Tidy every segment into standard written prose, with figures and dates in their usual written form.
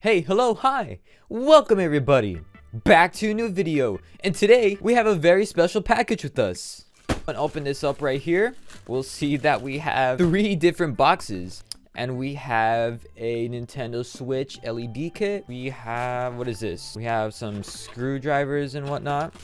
Hey, hello, hi! Welcome everybody back to a new video, and today we have a very special package with us. And open this up right here, we'll see that we have 3 different boxes. And we have a Nintendo Switch LED kit. We have, what is this? We have some screwdrivers and whatnot.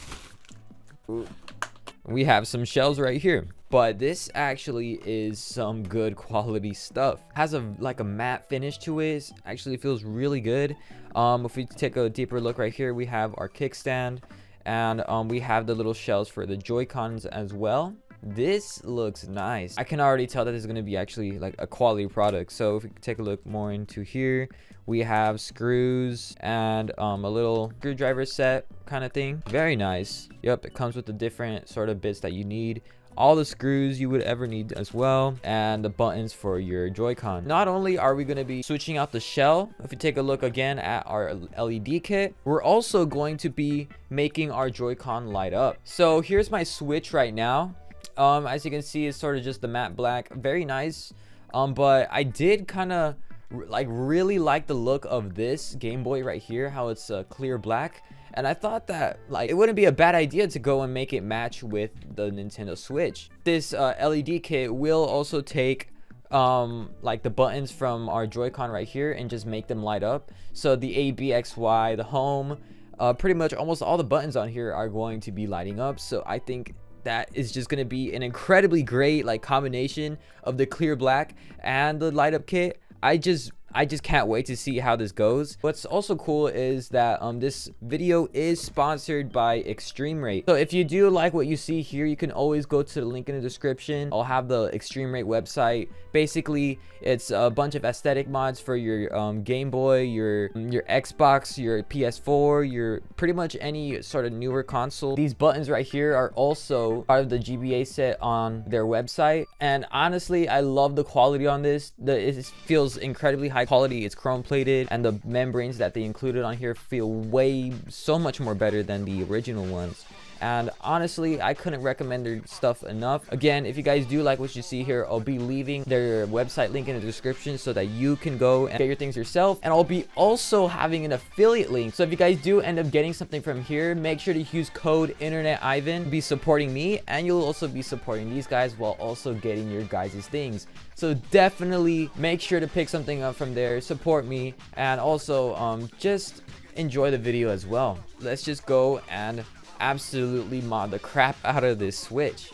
We have some shells right here. But this actually is some good quality stuff. Has a matte finish to it. Actually feels really good. If we take a deeper look right here, we have our kickstand, and we have the little shells for the Joy-Cons as well. This looks nice. I can already tell that this is going to be actually like a quality product. So if we take a look more into here, we have screws and a little screwdriver set kind of thing. Very nice. Yep, it comes with the different sort of bits that you need. All the screws you would ever need as well, and the buttons for your Joy-Con. Not only are we going to be switching out the shell, if you take a look again at our LED kit, we're also going to be making our Joy-Con light up. So here's my Switch right now. As you can see, it's sort of just the matte black. Very nice. But I did kind of really like the look of this Game Boy right here, how it's clear black. And I thought that it wouldn't be a bad idea to go and make it match with the Nintendo Switch. This LED kit will also take the buttons from our Joy-Con right here and just make them light up. So the A, B, X, Y, the home, pretty much almost all the buttons on here are going to be lighting up. So I think that is just going to be an incredibly great combination of the clear black and the light up kit. I just can't wait to see how this goes. What's also cool is that this video is sponsored by Extreme Rate. So if you do like what you see here, you can always go to the link in the description. I'll have the Extreme Rate website. Basically, it's a bunch of aesthetic mods for your Game Boy, your Xbox, your PS4, your pretty much any sort of newer console. These buttons right here are also part of the GBA set on their website. And honestly, I love the quality on this. It feels incredibly high quality. It's chrome plated, and the membranes that they included on here feel so much more better than the original ones. And honestly, I couldn't recommend their stuff enough. Again, if you guys do like what you see here, I'll be leaving their website link in the description so that you can go and get your things yourself. And I'll be also having an affiliate link. So if you guys do end up getting something from here, make sure to use code InternetIvan. Be supporting me, and you'll also be supporting these guys while also getting your guys' things. So definitely make sure to pick something up from there, support me, and also just enjoy the video as well. Let's just go and absolutely mod the crap out of this Switch.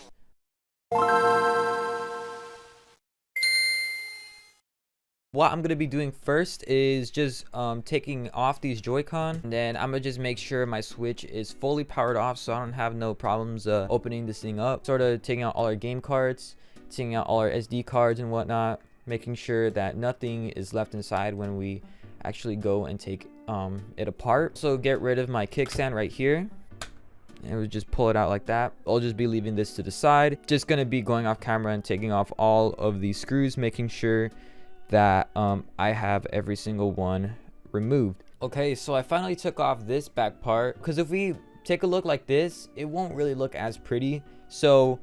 What I'm gonna be doing first is just taking off these Joy-Con, and then I'm gonna just make sure my Switch is fully powered off so I don't have no problems opening this thing up. Sort of taking out all our game cards, taking out all our SD cards and whatnot, making sure that nothing is left inside when we actually go and take it apart. So get rid of my kickstand right here, and we'll just pull it out like that. I'll just be leaving this to the side. Just gonna be going off camera and taking off all of these screws, making sure that I have every single one removed. Okay, so I finally took off this back part, because if we take a look like this, it won't really look as pretty. So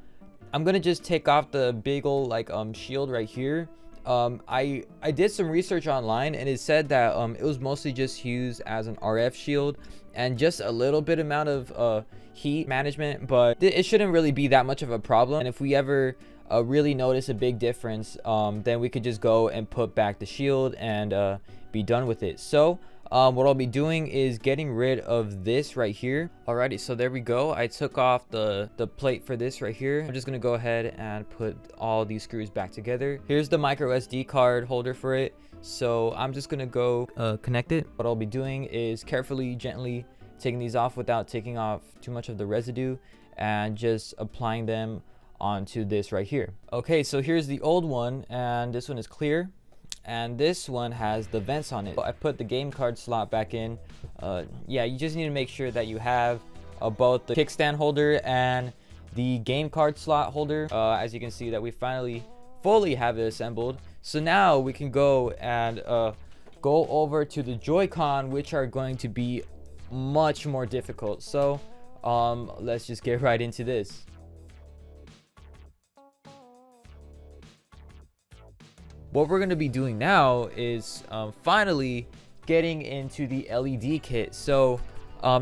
I'm gonna just take off the big old shield right here. I did some research online, and it said that it was mostly just used as an RF shield and just a little bit amount of heat management, but it shouldn't really be that much of a problem. And if we ever really notice a big difference, then we could just go and put back the shield and be done with it. So what I'll be doing is getting rid of this right here. Alrighty, so there we go. I took off the plate for this right here. I'm just gonna go ahead and put all these screws back together. Here's the micro SD card holder for it. So I'm just gonna go connect it. What I'll be doing is carefully, gently taking these off without taking off too much of the residue, and just applying them onto this right here. Okay, so here's the old one, and this one is clear, and this one has the vents on it. I put the game card slot back in. Yeah, you just need to make sure that you have both the kickstand holder and the game card slot holder. As you can see that we finally fully have it assembled. So now we can go and go over to the Joy-Con, which are going to be much more difficult. So let's just get right into this. What we're going to be doing now is finally getting into the LED kit. So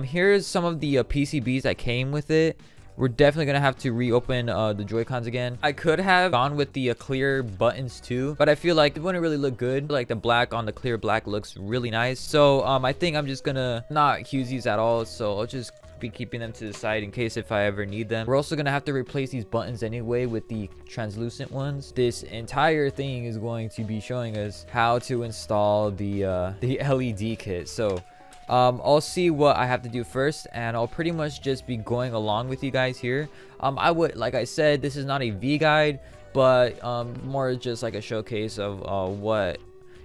here's some of the PCBs that came with it. We're definitely gonna have to reopen the Joy-Cons again. I could have gone with the clear buttons too, but I feel like it wouldn't really look good. Like the black on the clear black looks really nice. So I think I'm just gonna not use these at all. So I'll just be keeping them to the side in case if I ever need them. We're also gonna have to replace these buttons anyway with the translucent ones. This entire thing is going to be showing us how to install the LED kit. So I'll see what I have to do first, and I'll pretty much just be going along with you guys here. I would, like I said, this is not a V guide, but more just like a showcase of what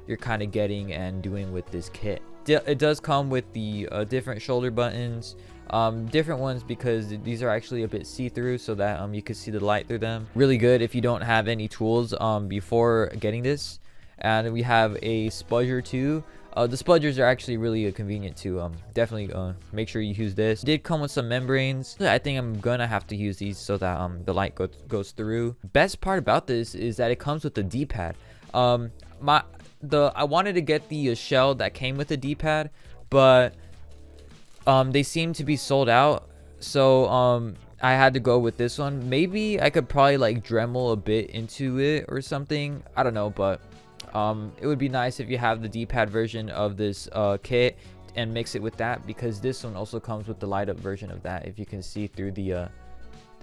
you're kind of getting and doing with this kit. It does come with the different shoulder buttons, different ones because these are actually a bit see-through so that you can see the light through them. Really good if you don't have any tools before getting this. And we have a spudger too. The spudgers are actually really convenient too. Definitely make sure you use this. It did come with some membranes. I think I'm gonna have to use these so that the light goes through. Best part about this is that it comes with the D-pad. I wanted to get the shell that came with the D-pad, but they seem to be sold out. So I had to go with this one. Maybe I could probably like Dremel a bit into it or something. I don't know, but it would be nice if you have the D-pad version of this kit and mix it with that, because this one also comes with the light up version of that, if you can see through the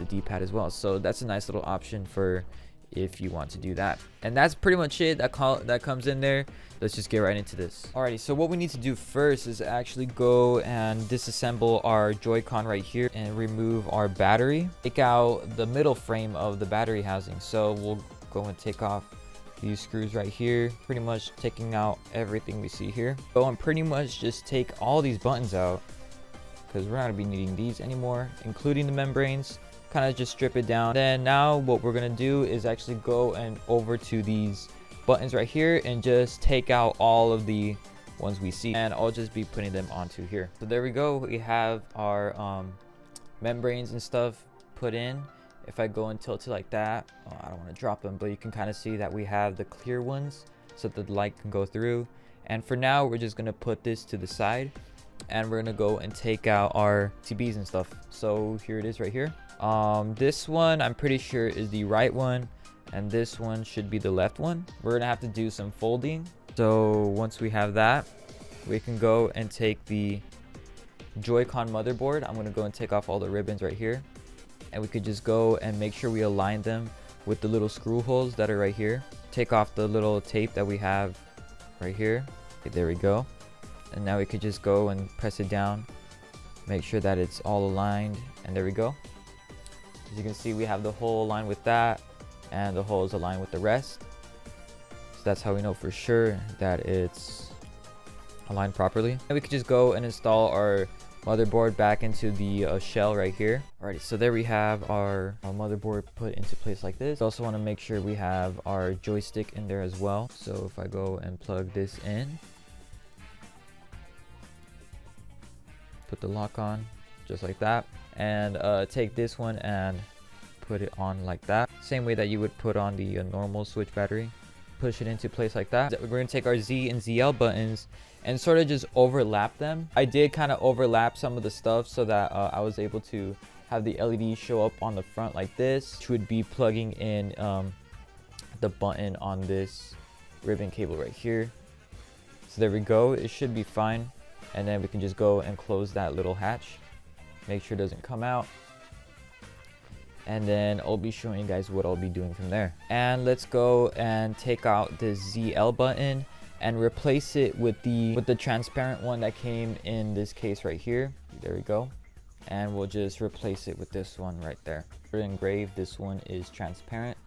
D-pad as well. So that's a nice little option for if you want to do that. And that's pretty much it that comes in there. Let's just get right into this. Alrighty, so what we need to do first is actually go and disassemble our Joy-Con right here and remove our battery. Take out the middle frame of the battery housing. So we'll go and take off these screws right here, pretty much taking out everything we see here. Go and pretty much just take all these buttons out because we're not gonna be needing these anymore, including the membranes. Kind of just strip it down. Then now what we're gonna do is actually go and over to these buttons right here and just take out all of the ones we see, and I'll just be putting them onto here. So there we go. We have our membranes and stuff put in. If I go and tilt it like that, I don't want to drop them, but you can kind of see that we have the clear ones so that the light can go through. And for now, we're just going to put this to the side, and we're going to go and take out our TBs and stuff. So here it is right here. This one I'm pretty sure is the right one, and this one should be the left one. We're going to have to do some folding. So once we have that, we can go and take the Joy-Con motherboard. I'm going to go and take off all the ribbons right here. And we could just go and make sure we align them with the little screw holes that are right here. Take off the little tape that we have right here. Okay, there we go. And now we could just go and press it down, make sure that it's all aligned, and there we go. As you can see, we have the hole aligned with that, and the hole is aligned with the rest. So that's how we know for sure that it's aligned properly. And we could just go and install our motherboard back into the shell right here. Alrighty, so there we have our motherboard put into place like this. Also want to make sure we have our joystick in there as well. So if I go and plug this in, put the lock on just like that, and take this one and put it on like that, same way that you would put on the normal switch battery. Push it into place like that. We're going to take our Z and ZL buttons and sort of just overlap them. I did kind of overlap some of the stuff so that I was able to have the LED show up on the front like this, which would be plugging in the button on this ribbon cable right here. So there we go. It should be fine. And then we can just go and close that little hatch, make sure it doesn't come out. And then I'll be showing you guys what I'll be doing from there. And let's go and take out the ZL button and replace it with the transparent one that came in this case right here. There we go. And we'll just replace it with this one right there. For engraved, this one is transparent.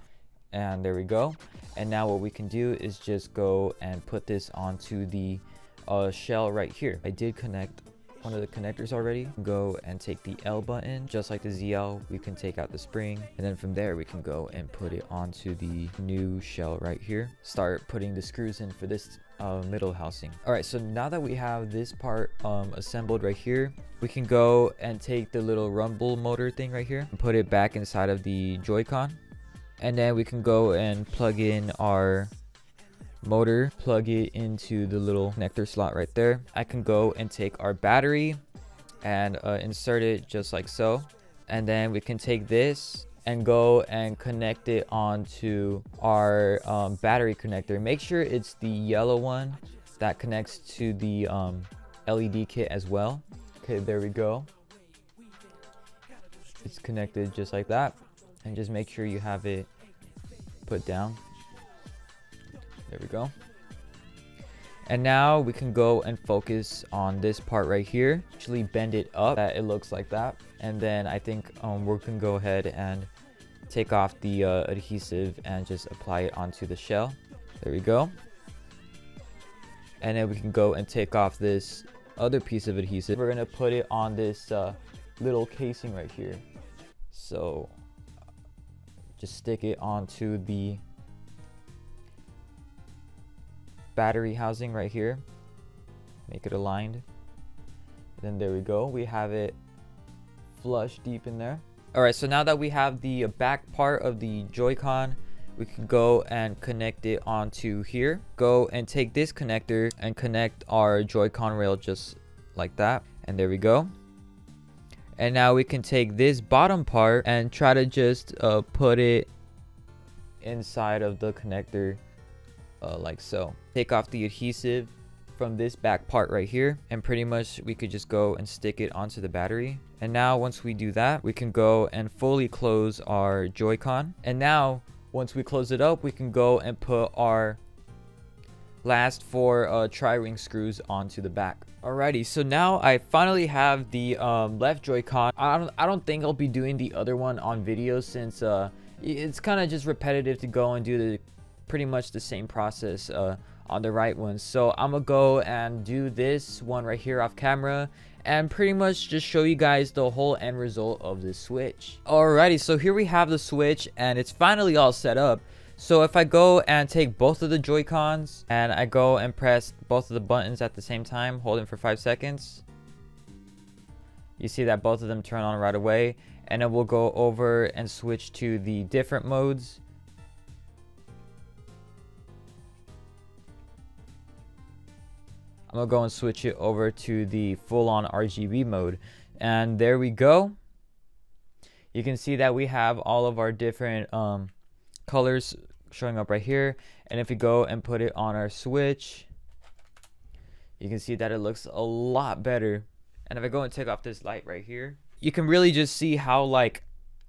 And there we go. And now what we can do is just go and put this onto the shell right here. I did connect one of the connectors already. Go and take the L button, just like the ZL. We can take out the spring, and then from there we can go and put it onto the new shell right here. Start putting the screws in for this middle housing. All right, so now that we have this part assembled right here, we can go and take the little rumble motor thing right here and put it back inside of the Joy-Con, and then we can go and plug in our motor, plug it into the little connector slot right there. I can go and take our battery and insert it just like so. And then we can take this and go and connect it onto our battery connector. Make sure it's the yellow one that connects to the LED kit as well. Okay, there we go. It's connected just like that. And just make sure you have it put down. There we go. And now we can go and focus on this part right here. Actually bend it up that it looks like that. And then I think we can go ahead and take off the adhesive and just apply it onto the shell. There we go. And then we can go and take off this other piece of adhesive. We're gonna put it on this little casing right here. So just stick it onto the battery housing right here. Make it aligned. And then there we go. We have it flush deep in there. All right, so now that we have the back part of the Joy-Con, we can go and connect it onto here. Go and take this connector and connect our Joy-Con rail just like that. And there we go. And now we can take this bottom part and try to just put it inside of the connector like so. Take off the adhesive from this back part right here, and pretty much we could just go and stick it onto the battery. And now once we do that, we can go and fully close our Joy-Con. And now once we close it up, we can go and put our last 4 tri-ring screws onto the back. Alrighty, so now I finally have the left Joy-Con. I don't think I'll be doing the other one on video, since it's kind of just repetitive to go and do the pretty much the same process on the right one. So I'm gonna go and do this one right here off camera and pretty much just show you guys the whole end result of this switch. Alrighty, so here we have the switch and it's finally all set up. So if I go and take both of the Joy-Cons and I go and press both of the buttons at the same time, holding for 5 seconds, you see that both of them turn on right away. And then we'll go over and switch to the different modes. I'm gonna go and switch it over to the full-on RGB mode, and there we go. You can see that we have all of our different colors showing up right here. And if we go and put it on our switch, you can see that it looks a lot better. And if I go and take off this light right here, you can really just see how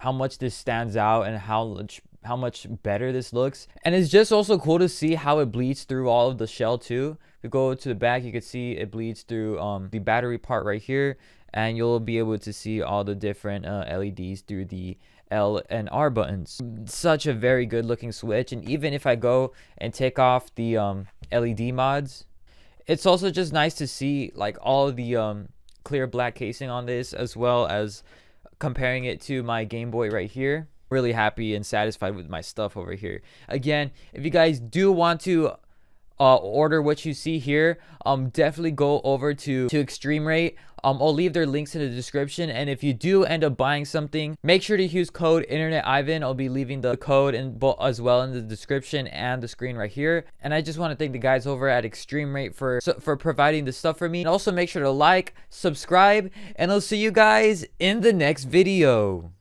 much this stands out and how much better this looks. And it's just also cool to see how it bleeds through all of the shell too. If we go to the back, you can see it bleeds through the battery part right here, and you'll be able to see all the different LEDs through the L and R buttons. Such a very good looking switch. And even if I go and take off the LED mods, it's also just nice to see like all of the clear black casing on this, as well as comparing it to my Game Boy right here. Really happy and satisfied with my stuff over here. Again, if you guys do want to order what you see here, definitely go over to Extreme Rate. I'll leave their links in the description, and if you do end up buying something, make sure to use code InternetIvan. I'll be leaving the code as well in the description and the screen right here. And I just want to thank the guys over at Extreme Rate for providing the stuff for me. And also make sure to like, subscribe, and I'll see you guys in the next video.